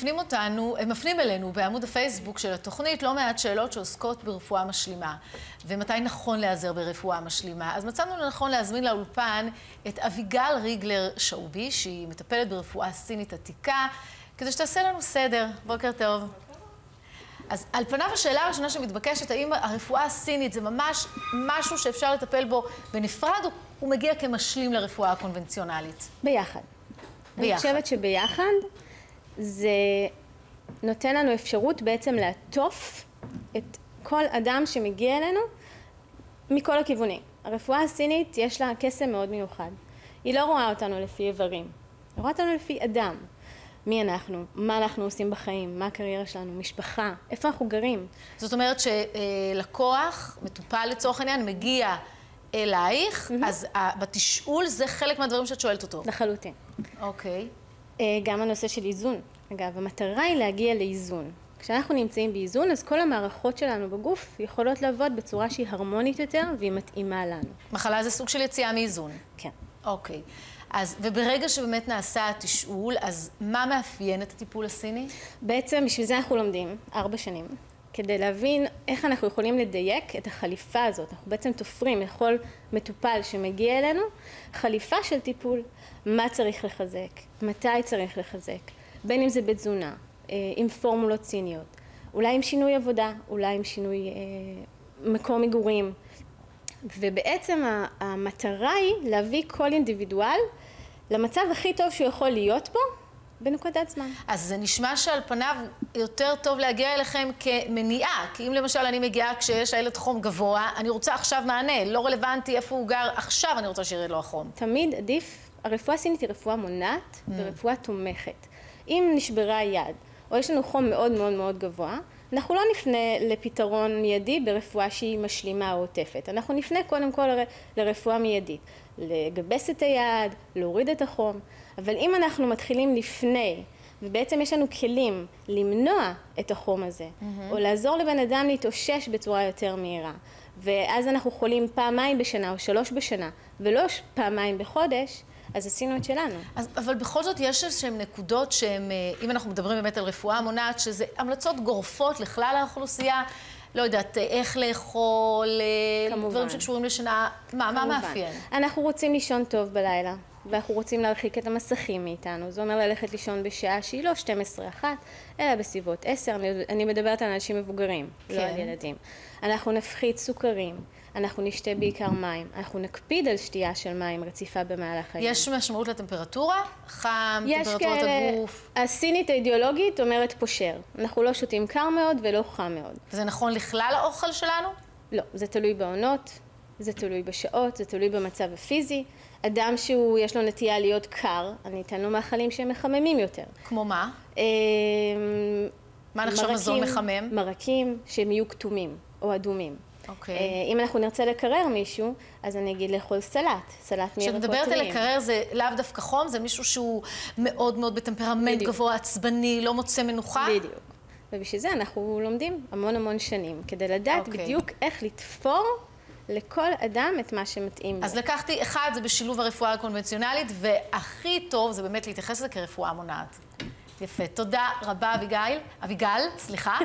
הם מפנים אלינו בעמוד הפייסבוק של התוכנית לא מעט שאלות שעוסקות ברפואה משלימה. ומתי נכון להיעזר ברפואה משלימה? אז מצאנו לנכון להזמין לאולפן את אביגל ריגלר שאובי, שהיא מטפלת ברפואה סינית עתיקה, כדי שתעשה לנו סדר. בוקר טוב. אז על פניו השאלה הראשונה שמתבקשת, האם הרפואה הסינית זה ממש משהו שאפשר לטפל בו בנפרד, או הוא מגיע כמשלים לרפואה הקונבנציונלית? ביחד. אני חושבת שביחד זה נותן לנו אפשרות בעצם לעטוף את כל אדם שמגיע אלינו מכל הכיוונים. הרפואה הסינית יש לה קסם מאוד מיוחד. היא לא רואה אותנו לפי איברים, היא רואה אותנו לפי אדם. מי אנחנו, מה אנחנו עושים בחיים, מה הקריירה שלנו, משפחה, איפה אנחנו גרים. זאת אומרת שלקוח, מטופל לצורך העניין, מגיע אלייך, אז בתשאול זה חלק מהדברים שאת שואלת אותו. לחלוטין. אוקיי. גם הנושא של איזון. אגב, המטרה היא להגיע לאיזון. כשאנחנו נמצאים באיזון, אז כל המערכות שלנו בגוף יכולות לעבוד בצורה שהיא הרמונית יותר והיא מתאימה לנו. מחלה זה סוג של יציאה מאיזון. כן. אוקיי. אז, וברגע שבאמת נעשה התשאול, אז מה מאפיין את הטיפול הסיני? בעצם בשביל זה אנחנו לומדים 4 שנים, כדי להבין איך אנחנו יכולים לדייק את החליפה הזאת. אנחנו בעצם תופרים לכל מטופל שמגיע אלינו חליפה של טיפול. מה צריך לחזק, מתי צריך לחזק, בין אם זה בתזונה, עם פורמולות סיניות, אולי עם שינוי עבודה, אולי עם שינוי מקום מגורים. ובעצם המטרה היא להביא כל אינדיבידואל למצב הכי טוב שהוא יכול להיות פה בנקודת זמן. אז זה נשמע שעל פניו יותר טוב להגיע אליכם כמניעה, כי אם למשל אני מגיעה כשיש לילד חום גבוה, אני רוצה עכשיו מענה, לא רלוונטי איפה הוא גר, עכשיו אני רוצה שירד לו החום. תמיד עדיף, הרפואה הסינית היא רפואה מונעת ורפואה תומכת. אם נשברה היד, או יש לנו חום מאוד מאוד מאוד גבוה, אנחנו לא נפנה לפתרון מיידי ברפואה שהיא משלימה או עוטפת. אנחנו נפנה קודם כל לרפואה מיידית, לגבס את היד, להוריד את החום. אבל אם אנחנו מתחילים לפני, ובעצם יש לנו כלים למנוע את החום הזה, או לעזור לבן אדם להתאושש בצורה יותר מהירה, ואז אנחנו חולים 2 בשנה או 3 בשנה, ולא 2 בחודש, אז עשינו את שלנו. אבל בכל זאת יש איזשהם נקודות שהן, אם אנחנו מדברים באמת על רפואה מונעת, שזה המלצות גורפות לכלל האוכלוסייה, לא יודעת, איך לאכול, דברים שקשורים לשינה, מה מאפיין? אנחנו רוצים לישון טוב בלילה, ואנחנו רוצים להרחיק את המסכים מאיתנו. זה אומר ללכת לישון בשעה שהיא לא 12-1, אלא בסביבות 10. אני מדברת על אנשים מבוגרים, לא על ילדים. אנחנו נפחית סוכרים. אנחנו נשתה בעיקר מים, אנחנו נקפיד על שתייה של מים רציפה במהלך היום. יש משמעות לטמפרטורה? חם, טמפרטורת הגוף? הסינית האידיאולוגית אומרת פושר. אנחנו לא שותים קר מאוד ולא חם מאוד. זה נכון לכלל האוכל שלנו? לא, זה תלוי בעונות, זה תלוי בשעות, זה תלוי במצב הפיזי. אדם יש לו נטייה להיות קר, אני אתן לו מאכלים שהם מחממים יותר. כמו מה? מה נחשב מזון מחמם? מרקים שהם יהיו כתומים או אדומים. אוקיי. אם אנחנו נרצה לקרר מישהו, אז אני אגיד לאכול סלט מירקות טריים. כשמדברת על לקרר זה לאו דווקא חום, זה מישהו שהוא מאוד מאוד בטמפרמנט גבוה, עצבני, לא מוצא מנוחה? בדיוק. ובשביל זה אנחנו לומדים המון שנים, כדי לדעת בדיוק איך לתפור לכל אדם את מה שמתאים לו. אז לקחתי, אחד זה בשילוב הרפואה הקונבנציונלית, והכי טוב זה באמת להתייחס לזה כרפואה מונעת. יפה. תודה רבה אביגל, סליחה.